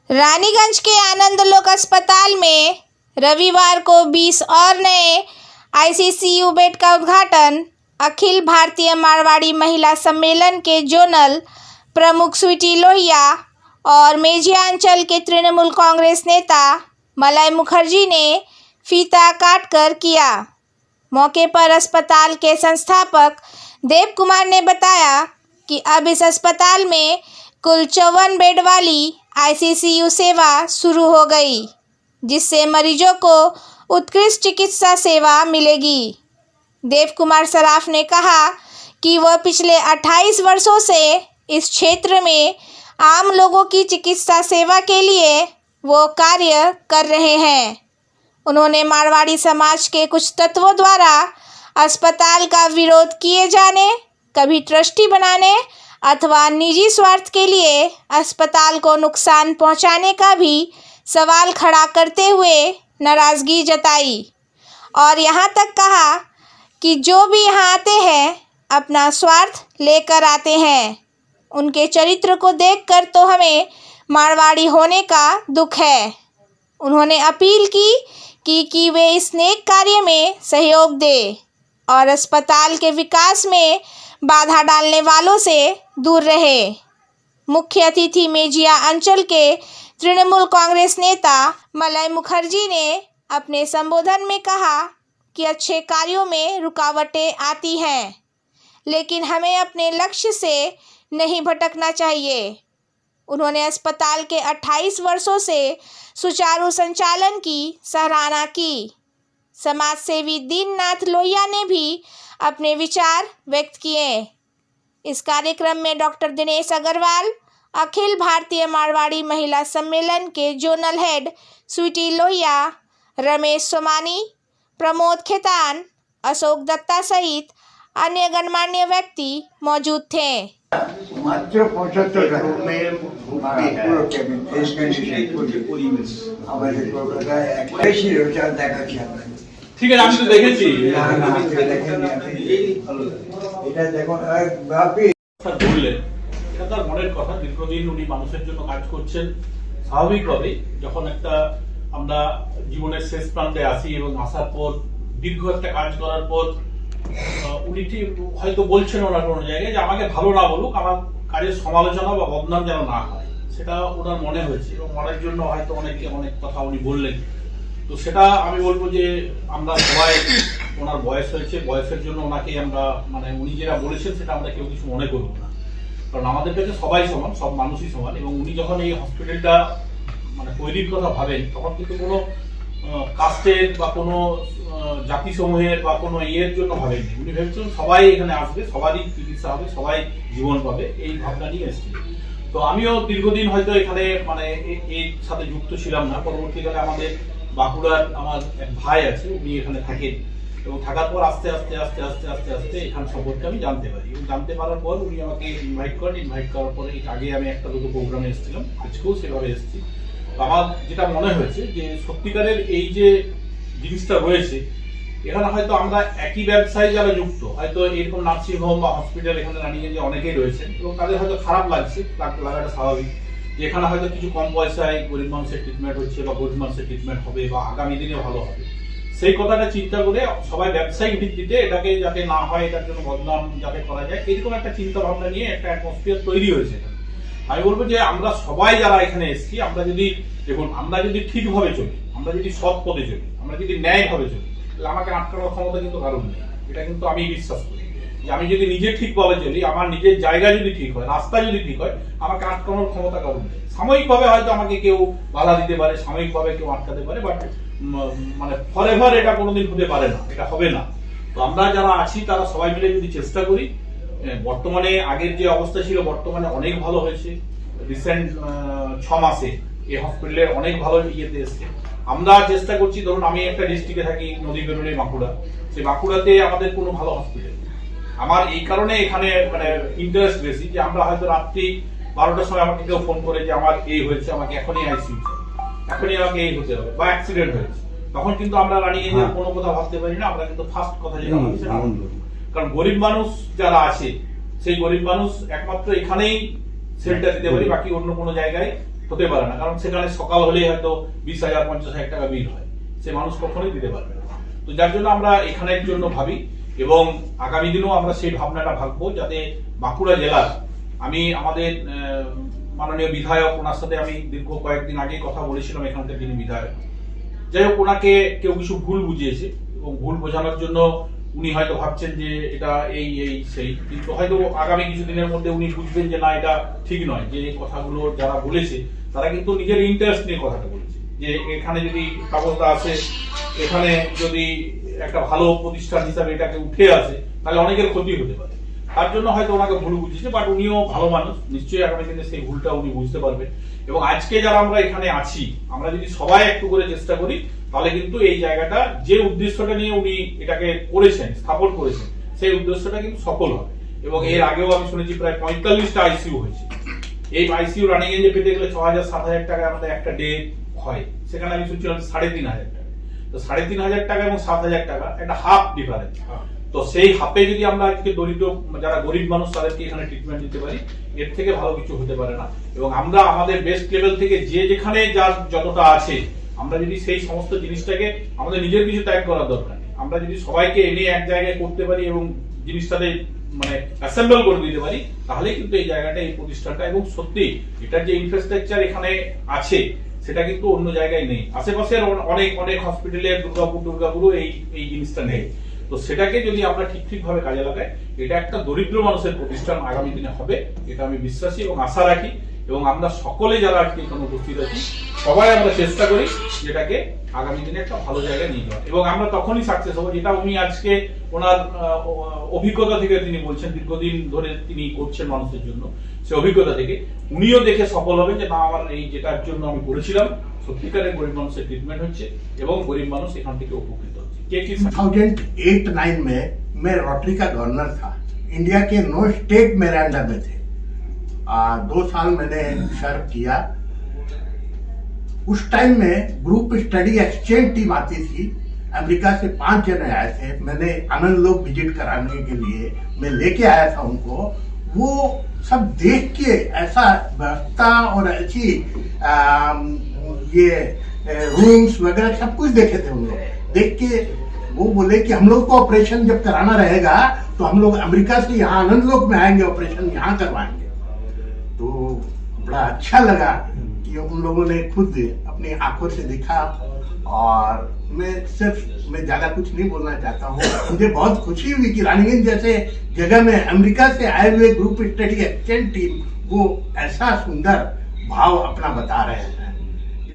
रानीगंज के आनंदलोक अस्पताल में रविवार को 20 और नए आईसीसीयू बेड का उद्घाटन अखिल भारतीय मारवाड़ी महिला सम्मेलन के जोनल प्रमुख स्वीटी लोहिया और मेजिया अंचल के तृणमूल कांग्रेस नेता मलय मुखर्जी ने फीता काटकर किया। मौके पर अस्पताल के संस्थापक देव कुमार ने बताया कि अब इस अस्पताल में कुल 54 बेड वाली आईसीसीयू सेवा शुरू हो गई, जिससे मरीजों को उत्कृष्ट चिकित्सा सेवा मिलेगी। देव कुमार सराफ ने कहा कि वह पिछले 28 वर्षों से इस क्षेत्र में आम लोगों की चिकित्सा सेवा के लिए वो कार्य कर रहे हैं। उन्होंने मारवाड़ी समाज के कुछ तत्वों द्वारा अस्पताल का विरोध किए जाने, कभी ट्रस्टी बनाने अथवा निजी स्वार्थ के लिए अस्पताल को नुकसान पहुंचाने का भी सवाल खड़ा करते हुए नाराज़गी जताई और यहां तक कहा कि जो भी यहां आते हैं अपना स्वार्थ लेकर आते हैं। उनके चरित्र को देखकर तो हमें मारवाड़ी होने का दुख है। उन्होंने अपील की कि वे इस नेक कार्य में सहयोग दें और अस्पताल के विकास में बाधा डालने वालों से दूर रहे। मुख्य अतिथि मेजिया अंचल के तृणमूल कांग्रेस नेता मलय मुखर्जी ने अपने संबोधन में कहा कि अच्छे कार्यों में रुकावटें आती हैं, लेकिन हमें अपने लक्ष्य से नहीं भटकना चाहिए। उन्होंने अस्पताल के 28 वर्षों से सुचारू संचालन की सराहना की। समाज सेवी दीननाथ लोहिया ने भी अपने विचार व्यक्त किए। इस कार्यक्रम में डॉक्टर दिनेश अग्रवाल, अखिल भारतीय मारवाड़ी महिला सम्मेलन के जोनल हेड स्वीटी लोहिया, रमेश सोमानी, प्रमोद खेतान, अशोक दत्ता सहित अन्य गणमान्य व्यक्ति मौजूद थे। मात्र 75 ঠিক আছে, আমি তো দেখেছি। এটা দেখুন বললেন, এটা তার মনের কথা। দীর্ঘদিন উনি মানুষের জন্য কাজ করছেন। স্বাভাবিকভাবে যখন একটা আমরা জীবনের শেষ প্রান্তে আসি এবং আসার পর দীর্ঘ একটা কাজ করার পর উনি ঠিক হয়তো বলছেন ওনার কোনো জায়গায় যে আমাকে ভালো না বলুক, আমার কাজের সমালোচনা বা বদনাম যেন না হয়, সেটা ওনার মনে হয়েছে এবং মনের জন্য হয়তো অনেকে অনেক কথা উনি বললেন। তো সেটা আমি বলবো যে আমরা সবাই, ওনার বয়স হয়েছে, বয়সের জন্য ওনাকে আমরা উনি যেটা বলেছেন সেটা আমরা কেউ কিছু মনে করবো না, কারণ আমাদের কাছে সবাই সমান, সব মানুষই সমান। এবং উনি যখন এই হসপিটালটা তৈরির কথা ভাবেন তখন কিন্তু কোনো কাস্টের বা কোনো জাতি সমূহের বা কোনো ইয়ের জন্য ভাবেননি। উনি ভেবেছিলেন সবাই এখানে আসবে, সবারই চিকিৎসা হবে, সবাই জীবন পাবে, এই ভাবনা নিয়ে এসেছিলেন। তো আমিও দীর্ঘদিন হয়তো এখানে এর সাথে যুক্ত ছিলাম না। পরবর্তীকালে আমাদের বাঁকুড়ার আমার এক ভাই আছে, উনি এখানে থাকেন এবং থাকার পর আস্তে আস্তে আস্তে আস্তে আস্তে আস্তে এখান সম্পর্কে আমি জানতে পারি এবং জানতে পারার পর উনি আমাকে ইনভাইট করেন। ইনভাইট করার পরে আগে আমি একটা দুটো প্রোগ্রামে এসেছিলাম, আজকেও সেভাবে এসেছি। আমার যেটা মনে হয়েছে যে সত্যিকারের এই যে জিনিসটা রয়েছে এখানে হয়তো আমরা একই ব্যবসায় যারা যুক্ত, হয়তো এরকম নার্সিং হোম বা হসপিটাল এখানে রানিগঞ্জে অনেকেই রয়েছেন এবং তাদের হয়তো খারাপ লাগছে, লাগাটা স্বাভাবিক, যে এখানে হয়তো কিছু কম পয়সায় গরিব মানুষের ট্রিটমেন্ট হচ্ছে বা গরিব মানুষের ট্রিটমেন্ট হবে বা আগামী দিনে ভালো হবে, সেই কথাটা চিন্তা করে সবাই ব্যবসায়িক ভিত্তিতে এটাকে যাতে না হয়, এটার জন্য বদনাম যাতে করা যায়, এরকম একটা চিন্তা ভাবনা নিয়ে একটা অ্যাটমসফিয়ার তৈরি হয়েছে। আমি বলবো যে আমরা সবাই যারা এখানে এসেছি, আমরা যদি দেখুন, আমরা যদি ঠিকভাবে চলি, আমরা যদি সৎ পথে চলি, আমরা যদি ন্যায়ভাবে চলি, তাহলে আমাকে আটকানোর ক্ষমতা কিন্তু কারণ নেই। এটা কিন্তু আমি বিশ্বাস করি যে আমি যদি নিজে ঠিকভাবে চলি, আমার নিজের জায়গা যদি ঠিক হয়, রাস্তা যদি ঠিক হয়, আমাকে আটকানোর ক্ষমতা কারণ নেই। সাময়িকভাবে হয়তো আমাকে কেউ বাধা দিতে পারে, সাময়িকভাবে কেউ আটকাতে পারে, বাট ফরএভার এটা কোনোদিন হতে পারে না, এটা হবে না। তো আমরা যারা আছি তারা সবাই মিলে যদি চেষ্টা করি, বর্তমানে আগের যে অবস্থা ছিল বর্তমানে অনেক ভালো হয়েছে। রিসেন্ট 6 মাসে এই হসপিটালের অনেক ভালো ইয়েতে এসছে। আমরা চেষ্টা করছি, ধরুন আমি একটা ডিস্ট্রিক্টে থাকি, নদী বেরোলে বাঁকুড়া, সেই বাঁকুড়াতে আমাদের কোনো ভালো হসপিটাল। আমার এই কারণে এখানে ইন্টারেস্ট বেশি যে আমরা হয়তো রাত্রি 12টার সময় আমাকে কেউ ফোন করে যে আমার এই হয়েছে, আমাকে এখনই আইসিইউ, এখনই আমাকে এই হতে হবে বা অ্যাক্সিডেন্ট হয়েছে, তখন কিন্তু আমরা রানিগঞ্জের কোনো কথা ভাবতে পারি না। আমরা কিন্তু ফার্স্ট কথা যেটা ভাবছি, কারণ গরিব মানুষ যারা আছে সেই গরিব মানুষ একমাত্র এখানেই সেলটা দিতে পারি, বাকি অন্য কোনো জায়গায় হতে পারে না, কারণ সেখানে সকাল হলেই হয়তো 20,000 50,000 টাকা বিল হয়, সে মানুষ কখনোই দিতে পারবে না। তো যার জন্য আমরা এখানের জন্য ভাবি এবং আগামী দিনেও আমরা সেই ভাবনাটা ভাববো, যাতে বাঁকুড়া জেলার, আমি আমাদের মাননীয় বিধায়ক, ওনার সাথে আমি দীর্ঘ কয়েকদিন আগে কথা বলেছিলাম, এখানকার যিনি বিধায়ক, যাই হোক ওনাকে কেউ কিছু ভুল বুঝিয়েছে এবং ভুল বোঝানোর জন্য উনি হয়তো ভাবছেন যে এটা এই সেই, কিন্তু হয়তো আগামী কিছুদিনের মধ্যে উনি বুঝবেন যে না, এটা ঠিক নয়, যে এই কথাগুলো যারা বলেছে তারা কিন্তু নিজের ইন্টারেস্ট নিয়ে কথাটা বলেছে, যে এখানে যদি ব্যবস্থা আছে, এখানে যদি একটা ভালো প্রতিষ্ঠান হিসাবে এটাকে উঠে আসে, তাহলে অনেকের ক্ষতি হতে পারে। তার জন্য হয়তো ওনাকে ভুল বুঝিয়েছে, বাট উনিও ভালো মানুষ, নিশ্চয়ই আগামী দিনে সেই ভুলটা উনি বুঝতে পারবেন। এবং আজকে যারা আমরা এখানে আছি, আমরা যদি সবাই একটু করে চেষ্টা করি, তাহলে কিন্তু এই জায়গাটা, যে উদ্দেশ্যটা নিয়ে উনি এটাকে করেছেন, স্থাপন করেছেন, সেই উদ্দেশ্যটা কিন্তু সফল হবে। এবং এর আগেও আমি শুনেছি প্রায় 45টা আইসিইউ হয়েছে। এই আইসিইউ রানিং এ পেতে গেলে 6,000 7,000 টাকা আমাদের একটা ডে হয়, সেখানে আমি শুনছিলাম 3,500 টাকা। তো 3,500 টাকা এবং 7,000 টাকা একটা হাফ ডিফারেন্স। তো সেই হাফে যদি আমরা আজকে দরিদ্র, যারা গরিব মানুষ, তাদেরকে এখানে ট্রিটমেন্ট দিতে পারি, এর থেকে ভালো কিছু হতে পারে না। এবং আমরা আমাদের বেস্ট লেভেল থেকে যে যেখানে যার যতটা আছে, আমরা যদি সেই সমস্ত জিনিসটাকে, আমাদের নিজের কিছু ত্যাগ করার দরকার নেই, আমরা যদি সবাইকে এনে এক জায়গায় করতে পারি এবং জিনিসটাতে মানে অ্যাসেম্বল করে দিতে পারি, তাহলে কিন্তু এই জায়গাটা, এই প্রতিষ্ঠানটা, এবং সত্যি এটার যে ইনফ্রাস্ট্রাকচার এখানে আছে সেটা কিন্তু অন্য জায়গায় নেই। আশেপাশের অনেক অনেক হসপিটালে, দুর্গাপুরও এই জিনিসটা নেই। তো সেটাকে যদি আমরা ঠিক ভাবে কাজে লাগাই, এটা একটা দরিদ্র মানুষের প্রতিষ্ঠান আগামী দিনে হবে, এটা আমি বিশ্বাসী এবং আশা রাখি। এবং আমরা সকলে যারা আজকে এখানে উপস্থিত আছি, সবাই আমরা চেষ্টা করি যেটাকে আগামী দিনে একটা ভালো জায়গায় নিয়ে যাওয়া, এবং আমরা তখনই সাকসেস হবো, যেটা উনি আজকে ওনার অভিজ্ঞতা থেকে তিনি বলছেন, দীর্ঘদিন ধরে তিনি করছেন মানুষের জন্য, সে অভিজ্ঞতা থেকে উনিও দেখে সফল হবেন যে না, আমার এই যেটার জন্য আমি করেছিলাম, সত্যিকারের গরিব মানুষের ট্রিটমেন্ট হচ্ছে এবং গরিব মানুষ এখান থেকে উপকৃত হচ্ছে। 2008-9 में मैं रोटरी का गवर्नर था। इंडिया के 9 स्टेट मेरे अंडर में थे। 2 साल मैंने सर्व किया। उस टाइम में ग्रुप स्टडी एक्सचेंज टीम आती थी, अमेरिका से 5 जने आए थे। मैंने आनंद लोग विजिट कराने के लिए मैं लेके आया था उनको। वो सब देख के ऐसा व्यवस्था और ऐसी ये रूम्स वगैरह सब कुछ देखे थे उन लोग। देख के वो बोले कि हम लोग को ऑपरेशन जब कराना रहेगा तो हम लोग अमेरिका से यहाँ आनंद लोक में आएंगे, ऑपरेशन यहाँ करवाएंगे। तो बड़ा अच्छा लगा कि उन लोगों ने खुद अपनी आंखों से देखा। और मैं ज्यादा कुछ नहीं बोलना चाहता हूँ। मुझे बहुत खुशी हुई कि रानीगंज जैसे जगह में अमेरिका से आए हुए ग्रुप स्टडी एक्सचेंज टीम वो ऐसा सुंदर भाव अपना बता रहे हैं।